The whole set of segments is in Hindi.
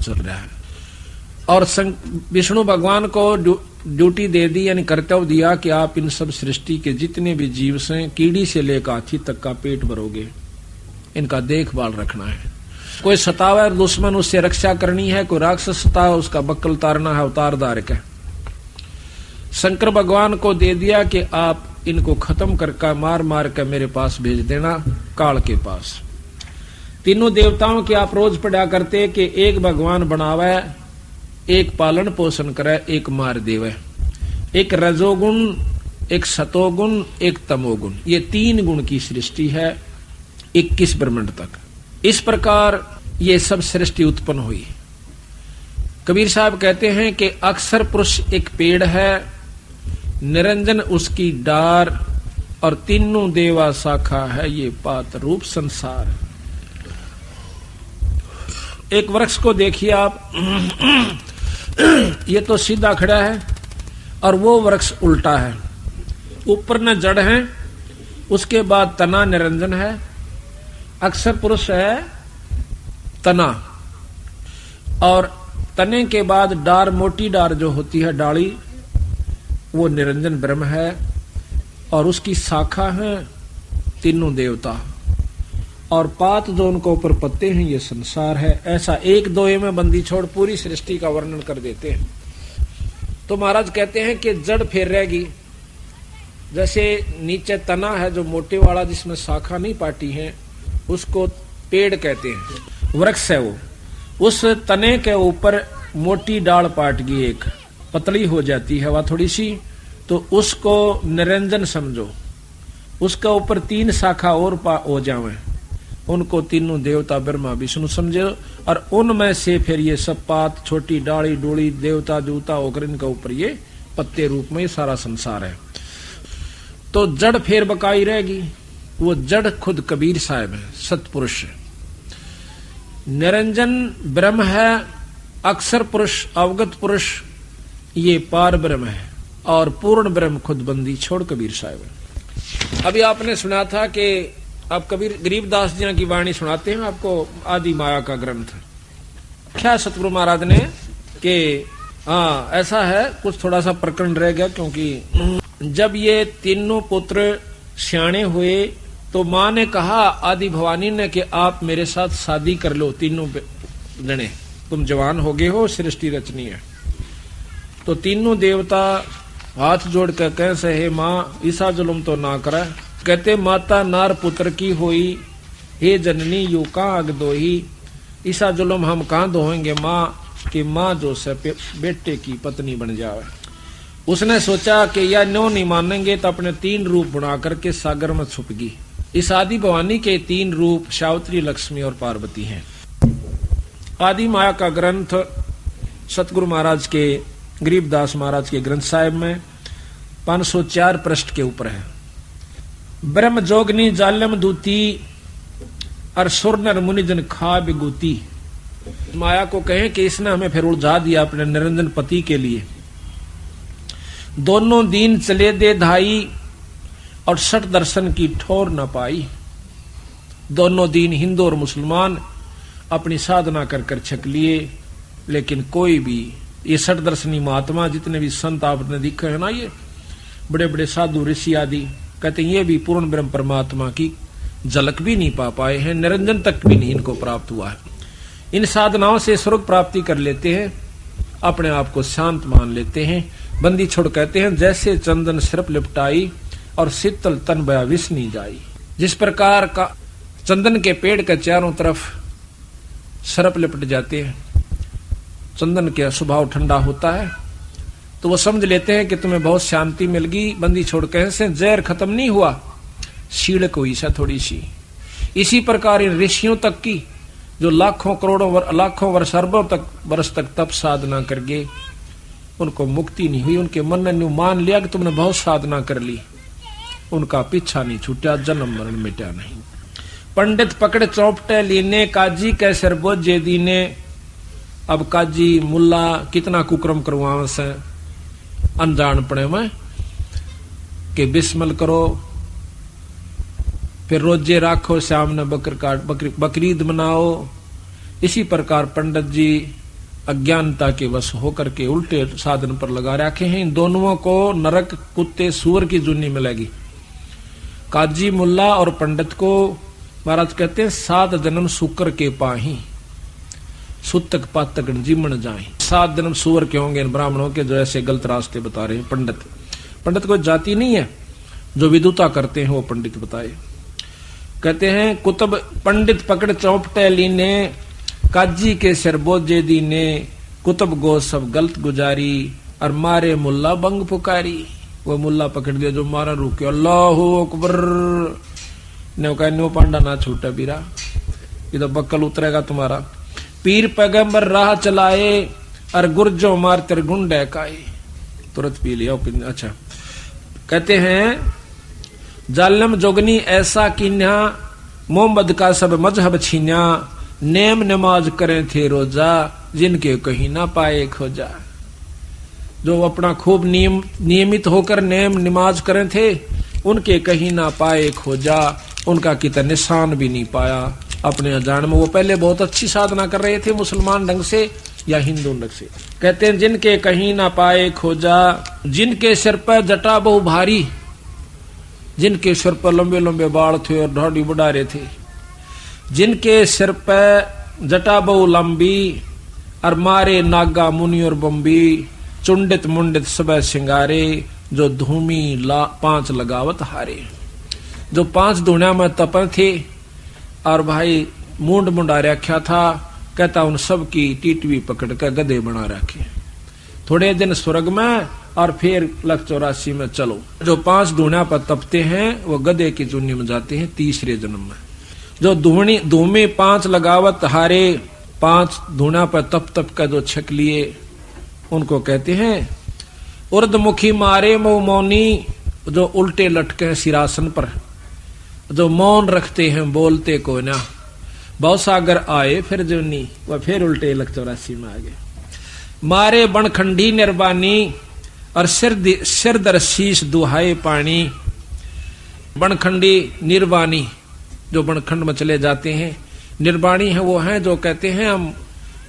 चल रहा है। और विष्णु भगवान को ड्यूटी दे दी, यानी कर्तव्य दिया कि आप इन सब सृष्टि के जितने भी जीव से, कीड़ी से लेकर हाथी तक का पेट भरोगे, इनका देखभाल रखना है। कोई सतावा दुश्मन, उससे रक्षा करनी है। कोई राक्षस सतावा, उसका बक्कल उतारना है, उतारदार का। शंकर भगवान को दे दिया कि आप इनको खत्म करके मार मार कर मेरे पास भेज देना, काल के पास। तीनों देवताओं की आप रोज पढ़ा करते कि एक भगवान बनावे, एक पालन पोषण करे, एक मार देवे। एक रजोगुण, एक सतोगुण, एक तमोगुण, ये 3 गुण की सृष्टि है 21 ब्रह्मांड तक। इस प्रकार ये सब सृष्टि उत्पन्न हुई। कबीर साहब कहते हैं कि अक्षर पुरुष एक पेड़ है, निरंजन उसकी डार, और तीनों देवा शाखा है ये पात रूप संसार। एक वृक्ष को देखिए आप, ये तो सीधा खड़ा है और वो वृक्ष उल्टा है। ऊपर न जड़ है, उसके बाद तना निरंजन है, अक्षर पुरुष है तना, और तने के बाद डार, मोटी डार जो होती है डाली, वो निरंजन ब्रह्म है, और उसकी शाखा है तीनों देवता, और पात जो उनको ऊपर पत्ते हैं ये संसार है। ऐसा 1-2 में बंदी छोड़ पूरी सृष्टि का वर्णन कर देते हैं। तो महाराज कहते हैं कि जड़ फेर रहेगी, जैसे नीचे तना है जो मोटे वाला, जिसमें शाखा नहीं पाटी है, उसको पेड़ कहते हैं, वृक्ष है वो। उस तने के ऊपर मोटी डाल पाट गई, एक पतली हो जाती है वह थोड़ी सी, तो उसको निरंजन समझो। उसके ऊपर 3 शाखा और हो जावे, उनको तीनों देवता ब्रह्मा विष्णु समझो, और उनमें से फिर ये सब पात, छोटी डाली डोली, देवता जूता होकर इनके ऊपर ये पत्ते रूप में सारा संसार है। तो जड़ फेर बकाई रहेगी, वो जड़ खुद कबीर साहब है, सतपुरुष है। निरंजन ब्रह्म है, अक्षर पुरुष, अवगत पुरुष ये पार ब्रह्म है, और पूर्ण ब्रह्म खुद बंदी छोड़ कबीर साहब है। अभी आपने सुना था कि आप कबीर गरीबदास जी की वाणी सुनाते हैं आपको, आदि माया का ग्रंथ। क्या सतगुरु महाराज ने कि हाँ ऐसा है, कुछ थोड़ा सा प्रकरण रह गया, क्योंकि जब ये तीनों पुत्र सियाणे हुए तो माँ ने कहा आदि भवानी ने कि आप मेरे साथ शादी कर लो, तीनों जने, तुम जवान हो गए हो, सृष्टि रचनी है। तो तीनों देवता हाथ जोड़ कर कह से, हे माँ ईसा जुलम तो ना करे। कहते माता नार पुत्र की होई, हे जननी यू कहाँ अग दोही। ईसा जुलम हम कहाँ दोहेंगे माँ, कि माँ जो से बेटे की पत्नी बन जावे। उसने सोचा कि या नो नहीं मानेंगे तो अपने 3 रूप बना करके सागर में छुप गई। इस आदि भवानी के 3 रूप सावित्री, लक्ष्मी और पार्वती हैं। आदि माया का ग्रंथ सतगुरु महाराज के, गरीबदास महाराज के ग्रंथ साहिब में 504 पृष्ठ के ऊपर है। ब्रह्म जोगनी जालम दूती, और सुर नर मुनिजन खा बिगूती। माया को कहें कि इसने हमें फिर उलझा दिया अपने निरंजन पति के लिए। दोनों दीन चले दे धाई, और 60 दर्शन की ठोर न पाई। दोनों दीन हिंदू और मुसलमान अपनी साधना कर कर छक लिए, लेकिन कोई भी ये 60 दर्शनी महात्मा जितने भी संत आपने दिखे है ना, ये बड़े बड़े साधु ऋषि आदि, कहते हैं ये भी पूर्ण ब्रह्म परमात्मा की झलक भी नहीं पा पाए हैं, निरंजन तक भी नहीं इनको प्राप्त हुआ है। इन साधनाओं से स्वर्ग प्राप्ति कर लेते हैं, अपने आप को शांत मान लेते हैं। बंदी छोड़ कहते हैं जैसे चंदन सिर्फ लिपटाई, और शीतल तन बया विष नहीं जाई। जिस प्रकार का चंदन के पेड़ के चारों तरफ सरप लिपट जाते हैं, चंदन का स्वभाव ठंडा होता है, तो वो समझ लेते हैं कि तुम्हें बहुत शांति मिल गई। बंदी छोड़ कहे से जहर खत्म नहीं हुआ, शीड़क हुई सा थोड़ी सी। इसी प्रकार इन ऋषियों तक की जो लाखों करोड़ों लाखों वर्ष अरबों तक वर्ष तक तप साधना कर गए, उनको मुक्ति नहीं हुई। उनके मन ने मान लिया कि तुमने बहुत साधना कर ली, उनका पीछा नहीं छूटा, जन्म मरण मिटा नहीं। पंडित पकड़ चौपटे लीने, काजी के सिर बोझे दीने। अब काजी मुल्ला कितना कुकर्म करवावे से अनजान पड़े में, कि बिस्मिल करो, फिर रोजे राखो, शाम ने बकरीद मनाओ। इसी प्रकार पंडित जी अज्ञानता के वश होकर के उल्टे साधन पर लगा रखे हैं। इन दोनों को नरक कुत्ते सूअर की जुन्नी मिलेगी। काजी मुल्ला और पंडित को महाराज कहते हैं 7 जन्म शुक्र के पाही, सुतक पातक जीमन जाए। 7 जन्म सूअर के होंगे इन ब्राह्मणों के जो ऐसे गलत रास्ते बता रहे हैं। पंडित कोई जाति नहीं है, जो विदुता करते हैं वो पंडित बताए। कहते हैं कुतुब पंडित पकड़ चौपटे लीने, काजी के सिर बोझे दीने, कुतुब गो सब गलत गुजारी, और मारे मुल्ला बंग पुकारी। वो मुल्ला पकड़ दिया जो मारा रुके, अल्लाहु अकबर ने कहा नो पांडा ना छूटा बीरा, ये तो बक्कल उतरेगा तुम्हारा। पीर पैगंबर राह चलाए, और गुर्जो मार तेरे गुंडे काए। तुरंत पी लिया। अच्छा कहते हैं जालम जोगनी ऐसा कीन्या, मोहम्मद का सब मजहब छीन्या, नेम नमाज करें थे रोजा, जिनके कहीं ना पाए खोजा। जो अपना खूब नियमित होकर नेम नमाज करें थे, उनके कहीं ना पाए खोजा, उनका कितना निशान भी नहीं पाया अपने अजान में। वो पहले बहुत अच्छी साधना कर रहे थे मुसलमान ढंग से या हिंदू ढंग से। कहते हैं जिनके कहीं ना पाए खोजा, जिनके सिर पर जटा बहु भारी, जिनके सिर पर लंबे लंबे बाल थे और ढाडी बुढ़ारे थे, जिनके सिर पर जटा बहु लंबी, और मारे नागा मुनि और बम्बी, चुंडित मुंडित सब सिंगारे, जो धूमी 5 लगावत हारे। जो 5 धुनिया में तपन थे और भाई मुंड मुंडा रखा था। कहता उन सब की टीटवी पकड़ कर गधे बना रखे। थोड़े दिन स्वर्ग में और फिर 184 में चलो। जो 5 धुनिया पर तपते हैं वो गधे की चुन्नी में जाते हैं तीसरे जन्म में। जो धूमे 5 लगावत हारे, 5 धुनिया पर तप का जो छक लिए, उनको कहते हैं उर्दमुखी मारे मो मौनी, जो उल्टे लटके सिरासन पर, जो मौन रखते हैं बोलते को ना। भवसागर आए फिर जुनी, वह फिर उल्टे 184 में आ गए। मारे बनखंडी निर्वाणी, और सिर दर शीश दुहाए पानी। बनखंडी निर्वाणी, जो बनखंड में चले जाते हैं। निर्वाणी है वो है जो कहते हैं हम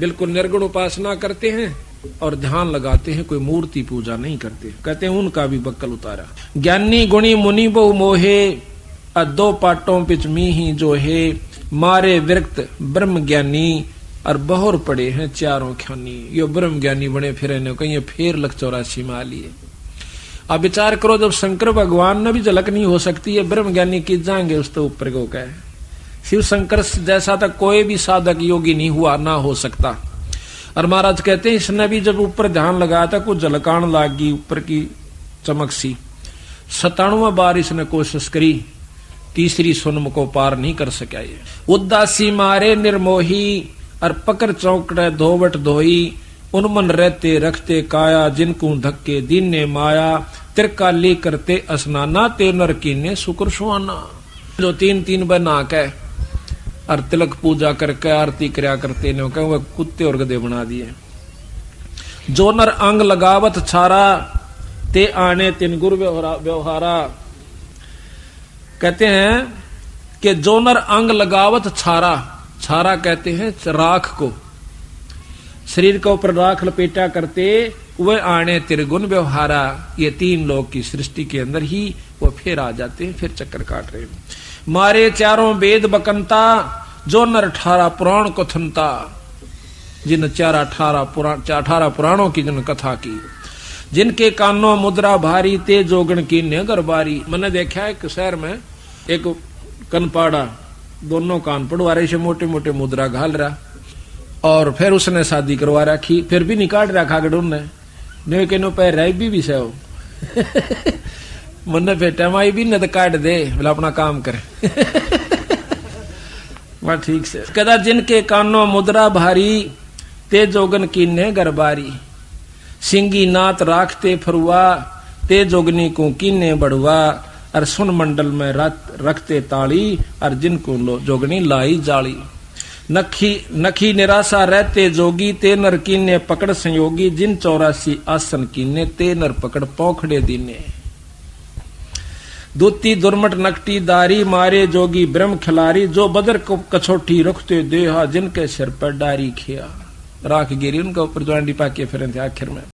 बिल्कुल निर्गुण उपासना करते हैं और ध्यान लगाते हैं, कोई मूर्ति पूजा नहीं करते। कहते हैं उनका भी बक्कल उतारा। ज्ञानी गुणी मुनि बहु मोहे, 2 पाटों पिच मी ही जो है, मारे विरक्त ब्रह्म ज्ञानी, और बहुर पड़े हैं 4 ख्यानी। यो ब्रह्म ज्ञानी बने फिरे ने कहीं फिर 184 में आ लिए। अब विचार करो, जब शंकर भगवान ने भी झलक नहीं हो सकती है, ब्रह्म ज्ञानी की जाएंगे उसके ऊपर को कहे। शिव शंकर जैसा तक कोई भी साधक योगी नहीं हुआ, ना हो सकता। और महाराज कहते हैं इसने भी जब ऊपर ध्यान लगाया था कुछ झलकान लागी ऊपर की चमक सी। 97 बार इसने कोशिश करी, तीसरी सुनम को पार नहीं कर सका। ये उदासी मारे निर्मोही, और पकड़ चौकड़े धोवट धोई, उनमन रहते रखते काया, जिनको धक्के दिन ने माया, तिरकाली करते स्नाना, ते नर कीने शुक्र सुहाना। जो 3 बार नहा के और तिलक पूजा करके आरती करया करते ने वह कुत्ते और गधे बना दिए। जो नर अंग लगावत छारा, ते आने तिन गुरु व्यवहारा। कहते हैं कि जो नर अंग लगावत छारा, छारा कहते हैं राख को, शरीर के ऊपर राख लपेटा करते, वह आने त्रिगुण व्यवहारा। ये 3 लोग की सृष्टि के अंदर ही वो फिर आ जाते हैं, फिर चक्कर काट रहे हैं। मारे 4 वेद बकंता, जो नर 18 पुराण कथनता, जिन 18 पुराणों की जिन कथा की, जिनके कानों मुद्रा भारी, ते जोगण की नेगरबारी। मैंने देखा एक शहर में एक कनपाड़ा, दोनों कान पड़वा रहे से मोटे मोटे मुद्रा घाल रहा, और फिर उसने शादी करवा रखी, फिर भी निकाल रखा गडून ने के नो पैर रही भी से हो मन बेटा माई भी न काट दे, बोला अपना काम करे वह ठीक से। कदा जिनके कानों मुद्रा भारी, ते जोगन की ने गरबारी, सिंगी नात राखते फरुआ, ते जोगनी को कीने बढ़ुआ, और सुन मंडल में रखते ताली, और जिनको जोगनी लाई जाली। नखी निराशा रहते जोगी, ते नर कीने पकड़ संयोगी, जिन 84 आसन कीने, ते नर पकड़ पौखड़े दीने। दूती दुर्मट नकटी दारी, मारे जोगी ब्रह्म खिलारी, जो बदर को कछोटी रखते देहा, जिनके सिर पर डारी खिया। राख गिरी उनका ऊपर ज्वाइन पाके फिर थे आखिर में।